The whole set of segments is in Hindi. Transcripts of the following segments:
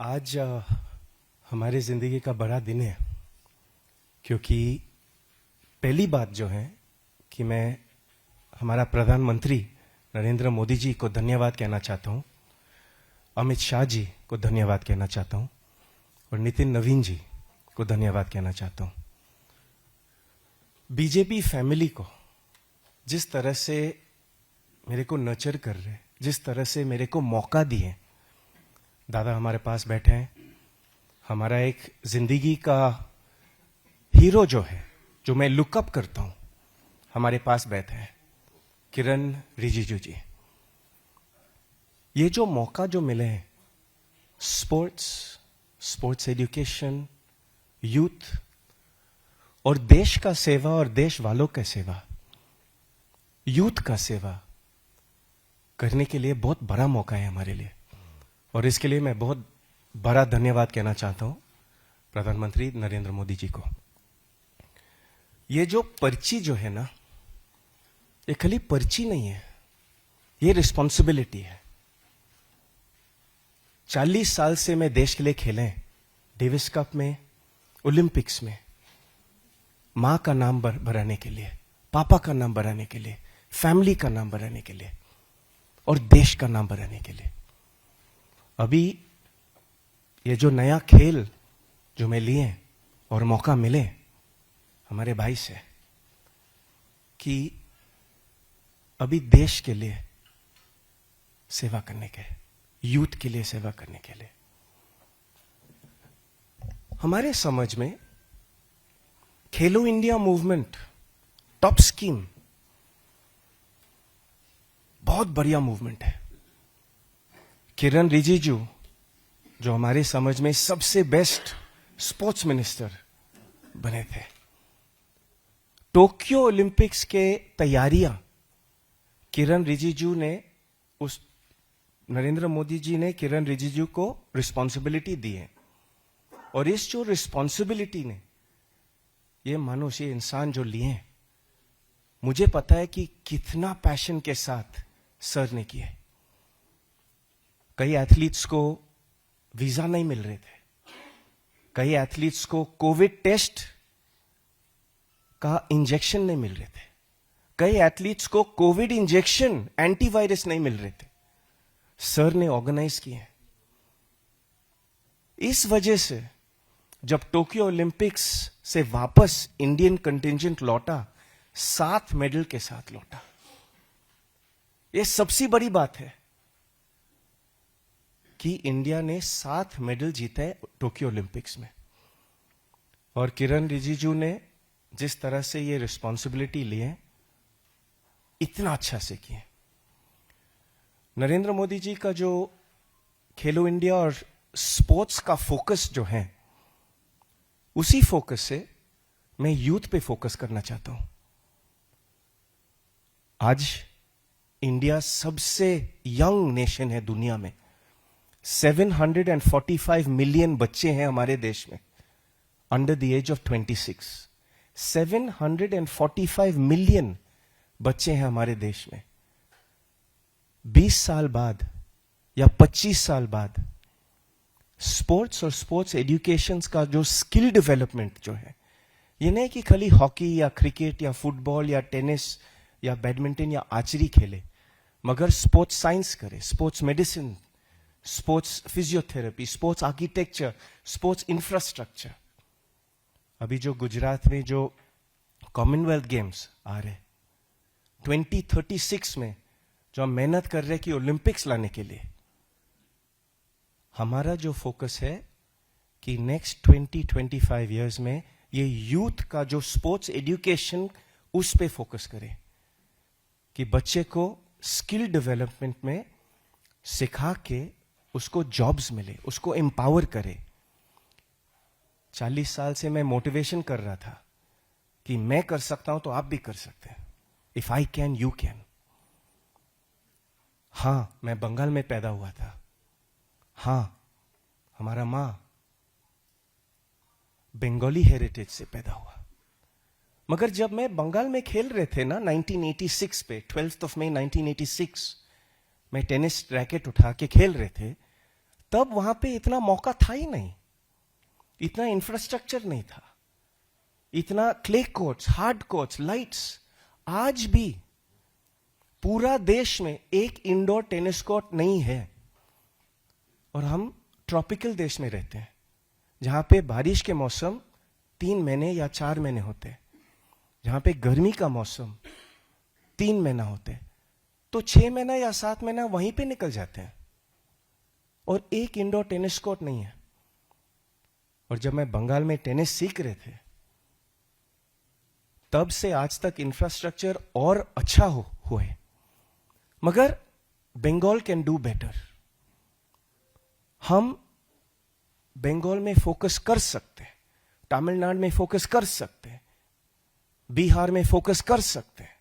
आज हमारी ज़िंदगी का बड़ा दिन है, क्योंकि पहली बात जो है कि मैं हमारा प्रधानमंत्री नरेंद्र मोदी जी को धन्यवाद कहना चाहता हूँ, अमित शाह जी को धन्यवाद कहना चाहता हूँ और नितिन नवीन जी को धन्यवाद कहना चाहता हूँ। बीजेपी फैमिली को जिस तरह से मेरे को नर्चर कर रहे, जिस तरह से मेरे को मौका दिए, दादा हमारे पास बैठे हैं, हमारा एक जिंदगी का हीरो जो है, जो मैं लुकअप करता हूं, हमारे पास बैठे हैं, किरण रिजिजू जी। ये जो मौका जो मिले हैं, स्पोर्ट्स एजुकेशन, यूथ और देश का सेवा और देश वालों का सेवा, यूथ का सेवा करने के लिए बहुत बड़ा मौका है हमारे लिए, और इसके लिए मैं बहुत बड़ा धन्यवाद कहना चाहता हूं प्रधानमंत्री नरेंद्र मोदी जी को। ये जो पर्ची जो है ना, ये खाली पर्ची नहीं है, ये रिस्पॉन्सिबिलिटी है। 40 साल से मैं देश के लिए खेले, डेविस कप में, ओलंपिक्स में, मां का नाम बढ़ाने के लिए, पापा का नाम बढ़ाने के लिए, फैमिली का नाम बढ़ाने के लिए और देश का नाम बढ़ाने के लिए। अभी ये जो नया खेल जो मैं लिए और मौका मिले हमारे भाई से कि अभी देश के लिए सेवा करने के, यूथ के लिए सेवा करने के लिए, हमारे समझ में खेलो इंडिया मूवमेंट टॉप स्कीम बहुत बढ़िया मूवमेंट है। किरण रिजिजू जो हमारे समझ में सबसे बेस्ट स्पोर्ट्स मिनिस्टर बने थे, टोक्यो ओलंपिक्स के तैयारियां किरण रिजिजू ने, उस नरेंद्र मोदी जी ने किरण रिजिजू को रिस्पॉन्सिबिलिटी दी है। और इस जो रिस्पॉन्सिबिलिटी ने ये मनुष्य, ये इंसान जो लिए, मुझे पता है कि कितना पैशन के साथ सर ने किए। कई एथलीट्स को वीजा नहीं मिल रहे थे, कई एथलीट्स को कोविड टेस्ट का इंजेक्शन नहीं मिल रहे थे, कई एथलीट्स को कोविड इंजेक्शन एंटीवायरस नहीं मिल रहे थे, सर ने ऑर्गेनाइज किए। इस वजह से जब टोक्यो ओलंपिक्स से वापस इंडियन कंटिंजेंट लौटा, 7 मेडल के साथ लौटा। यह सबसे बड़ी बात है कि इंडिया ने 7 मेडल जीते टोक्यो ओलंपिक्स में। और किरण रिजिजू ने जिस तरह से ये रिस्पॉन्सिबिलिटी लिए, इतना अच्छा से किए। नरेंद्र मोदी जी का जो खेलो इंडिया और स्पोर्ट्स का फोकस जो है, उसी फोकस से मैं यूथ पे फोकस करना चाहता हूं। आज इंडिया सबसे यंग नेशन है दुनिया में। 745 मिलियन बच्चे हैं हमारे देश में under the age of 26। 745 million बच्चे हैं हमारे देश में। 20 साल बाद या 25 साल बाद स्पोर्ट्स और स्पोर्ट्स एजुकेशन का जो स्किल डेवलपमेंट जो है, ये नहीं कि खाली हॉकी या क्रिकेट या फुटबॉल या टेनिस या बैडमिंटन या आर्चरी खेले, मगर स्पोर्ट्स साइंस करे, sports medicine, sports physiotherapy, sports architecture, sports infrastructure. अभी जो गुजरात में जो कॉमनवेल्थ गेम्स आ रहे 2036 में, जो हम मेहनत कर रहे कि ओलंपिक्स लाने के लिए, हमारा जो फोकस है कि नेक्स्ट 20-25 इयर्स में ये यूथ का जो स्पोर्ट्स एजुकेशन, उस पे फोकस करे कि बच्चे को स्किल डेवलपमेंट में सिखा के उसको जॉब्स मिले, उसको एम्पावर करे। 40 साल से मैं मोटिवेशन कर रहा था कि मैं कर सकता हूं तो आप भी कर सकते हैं। If I can, you can. हां, मैं बंगाल में पैदा हुआ था। हां, हमारा मां बंगाली हेरिटेज से पैदा हुआ। मगर जब मैं बंगाल में खेल रहे थे ना 1986 पे, 12 मई 1986, मैं टेनिस रैकेट उठा के खेल रहे थे, तब वहां पे इतना मौका था ही नहीं, इतना इंफ्रास्ट्रक्चर नहीं था, इतना clay courts, hard courts, lights. आज भी पूरा देश में एक इंडोर टेनिस कोर्ट नहीं है। और हम ट्रॉपिकल देश में रहते हैं जहां पे बारिश के मौसम 3 महीने या 4 महीने होते हैं, जहां पे गर्मी का मौसम 3 महीना होते हैं, तो 6 महीना या 7 महीना वहीं पे निकल जाते हैं और एक इंडोर टेनिस कोर्ट नहीं है। और जब मैं बंगाल में टेनिस सीख रहे थे, तब से आज तक इंफ्रास्ट्रक्चर और अच्छा हुए, मगर बंगाल कैन डू बेटर। हम बंगाल में फोकस कर सकते हैं, तमिलनाडु में फोकस कर सकते हैं, बिहार में फोकस कर सकते हैं,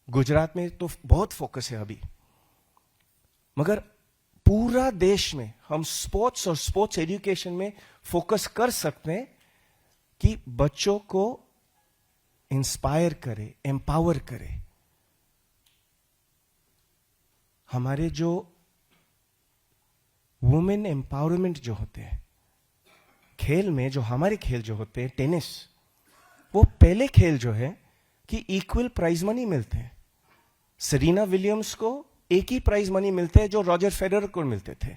गुजरात में तो बहुत फोकस है अभी, मगर पूरा देश में हम स्पोर्ट्स और स्पोर्ट्स एजुकेशन में फोकस कर सकते हैं कि बच्चों को इंस्पायर करे, एम्पावर करे। हमारे जो वुमेन एम्पावरमेंट जो होते हैं खेल में, जो हमारे खेल जो होते हैं टेनिस, वो पहले खेल जो है कि इक्वल प्राइज मनी मिलते हैं। सेरेना विलियम्स को एक ही प्राइज मनी मिलते हैं जो रॉजर फेडरर को मिलते थे।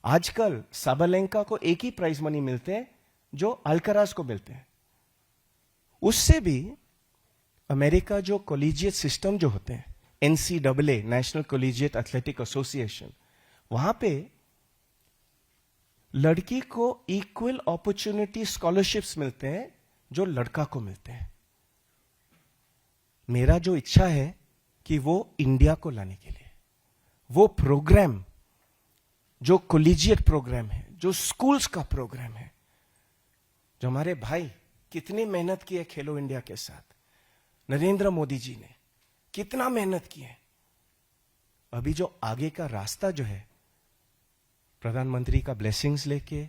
आजकल साबालेंका को एक ही प्राइज मनी मिलते हैं जो अल्कराज को मिलते हैं। उससे भी अमेरिका जो कॉलेजिएट सिस्टम जो होते हैं, NCAA, national collegiate athletic association, वहां पे लड़की को इक्वल अपॉर्चुनिटी स्कॉलरशिप्स मिलते हैं जो लड़का को मिलते हैं। मेरा जो इच्छा है कि वो इंडिया को लाने के लिए वो प्रोग्राम, जो कॉलेजिएट प्रोग्राम है, जो स्कूल्स का प्रोग्राम है, जो हमारे भाई कितनी मेहनत की है खेलो इंडिया के साथ, नरेंद्र मोदी जी ने कितना मेहनत की है। अभी जो आगे का रास्ता जो है, प्रधानमंत्री का ब्लेसिंग्स लेके,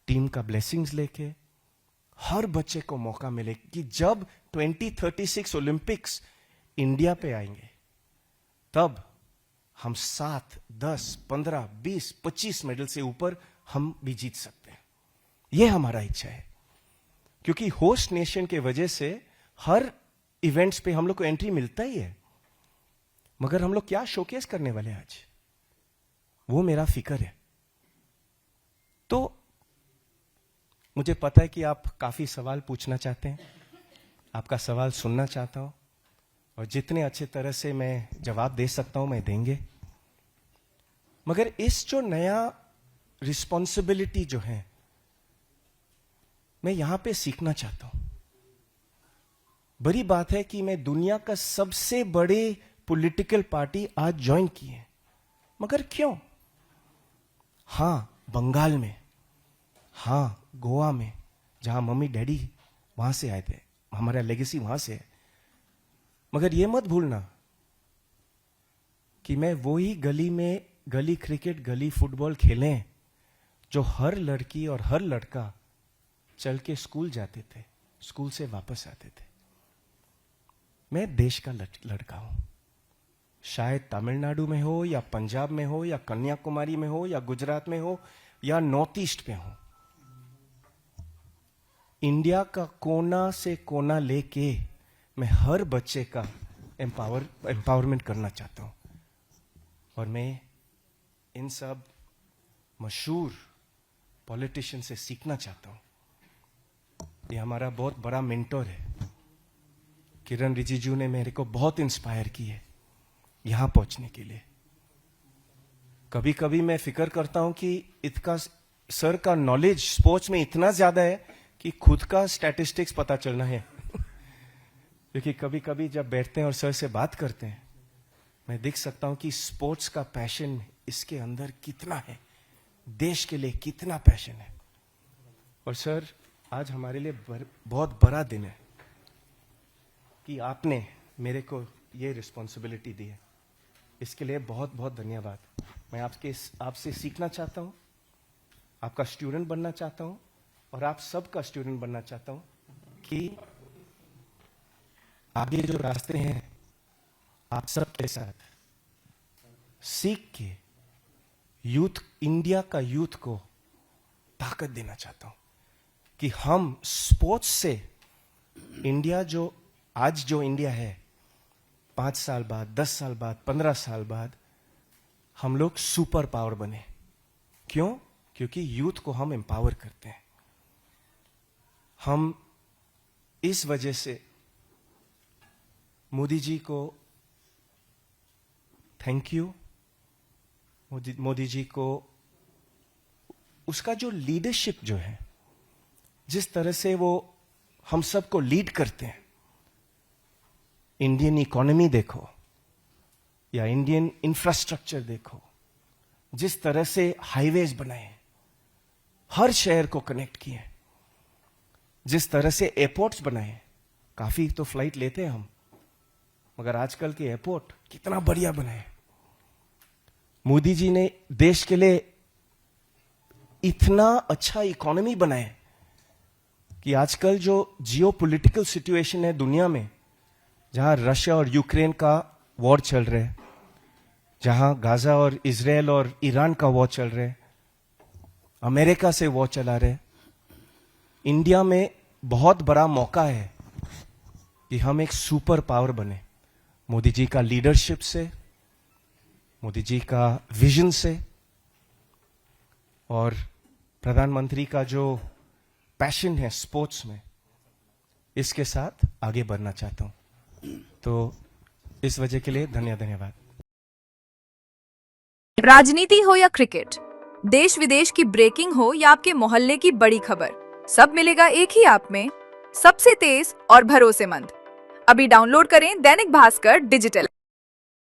टीम का ब्लेसिंग्स लेके, हर बच्चे को मौका मिले कि जब 2036 ओलंपिक्स इंडिया पे आएंगे, तब हम 7, 10, 15, 20, 25 मेडल से ऊपर हम भी जीत सकते हैं। यह हमारा इच्छा है, क्योंकि होस्ट नेशन के वजह से हर इवेंट्स पे हम लोग को एंट्री मिलता ही है, मगर हम लोग क्या शोकेस करने वाले हैं आज, वो मेरा फिक्र है। तो मुझे पता है कि आप काफी सवाल पूछना चाहते हैं, आपका सवाल सुनना चाहता हूं, और जितने अच्छे तरह से मैं जवाब दे सकता हूं मैं देंगे। मगर इस जो नया रिस्पॉन्सिबिलिटी जो है, मैं यहां पे सीखना चाहता हूं। बड़ी बात है कि मैं दुनिया का सबसे बड़े पॉलिटिकल पार्टी आज ज्वाइन की है, मगर क्यों? हां, बंगाल में, हां गोवा में, जहां मम्मी डैडी वहां से आए थे, हमारा लेगेसी वहां से है। मगर यह मत भूलना कि मैं वही गली में गली क्रिकेट, गली फुटबॉल खेलें जो हर लड़की और हर लड़का चल के स्कूल जाते थे, स्कूल से वापस आते थे। मैं देश का लड़का हूं, शायद तमिलनाडु में हो या पंजाब में हो या कन्याकुमारी में हो या गुजरात में हो या नॉर्थ ईस्ट में हो, इंडिया का कोना से कोना लेके मैं हर बच्चे का एम्पावरमेंट करना चाहता हूं। और मैं इन सब मशहूर पॉलिटिशियन से सीखना चाहता हूं। ये हमारा बहुत बड़ा मेंटर है, किरण रिजिजू ने मेरे को बहुत इंस्पायर की है यहां पहुंचने के लिए। कभी कभी मैं फिक्र करता हूं कि इसका सर का नॉलेज स्पोर्ट्स में इतना ज्यादा है कि खुद का स्टैटिस्टिक्स पता चलना है क्योंकि कभी कभी जब बैठते हैं और सर से बात करते हैं, मैं देख सकता हूं कि स्पोर्ट्स का पैशन इसके अंदर कितना है, देश के लिए कितना पैशन है। और सर, आज हमारे लिए बहुत बड़ा दिन है कि आपने मेरे को ये रिस्पॉन्सिबिलिटी दी है। इसके लिए बहुत बहुत धन्यवाद। मैं आपसे सीखना चाहता हूं, आपका स्टूडेंट बनना चाहता हूं, और आप सबका स्टूडेंट बनना चाहता हूं कि आगे जो रास्ते हैं आप सबके साथ सीख के यूथ, इंडिया का यूथ को ताकत देना चाहता हूं कि हम स्पोर्ट्स से इंडिया जो इंडिया है 5 साल बाद, 10 साल बाद, 15 साल बाद हम लोग सुपर पावर बने। क्यों? क्योंकि यूथ को हम एम्पावर करते हैं। हम इस वजह से मोदी जी को थैंक यू, मोदी जी को उसका जो लीडरशिप जो है, जिस तरह से वो हम सबको लीड करते हैं, इंडियन इकोनॉमी देखो या इंडियन इंफ्रास्ट्रक्चर देखो, जिस तरह से हाईवेज बनाए, हर शहर को कनेक्ट किए, जिस तरह से एयरपोर्ट्स बनाए, काफी तो फ्लाइट लेते हैं हम, मगर आजकल के एयरपोर्ट कितना बढ़िया बनाए। मोदी जी ने देश के लिए इतना अच्छा इकोनॉमी बनाए कि आजकल जो जियोपॉलिटिकल सिचुएशन है दुनिया में, जहां रशिया और यूक्रेन का वॉर चल रहा है, जहां गाजा और इजराइल और ईरान का वॉर चल रहा है, अमेरिका से वॉर चला रहे, इंडिया में बहुत बड़ा मौका है कि हम एक सुपर पावर बने। मोदी जी का लीडरशिप से, मोदी जी का विजन से और प्रधानमंत्री का जो पैशन है स्पोर्ट्स में, इसके साथ आगे बढ़ना चाहता हूं। तो इस वजह के लिए धन्यवाद। राजनीति हो या क्रिकेट, देश विदेश की ब्रेकिंग हो या आपके मोहल्ले की बड़ी खबर, सब मिलेगा एक ही ऐप में, सबसे तेज और भरोसेमंद। अभी डाउनलोड करें दैनिक भास्कर डिजिटल।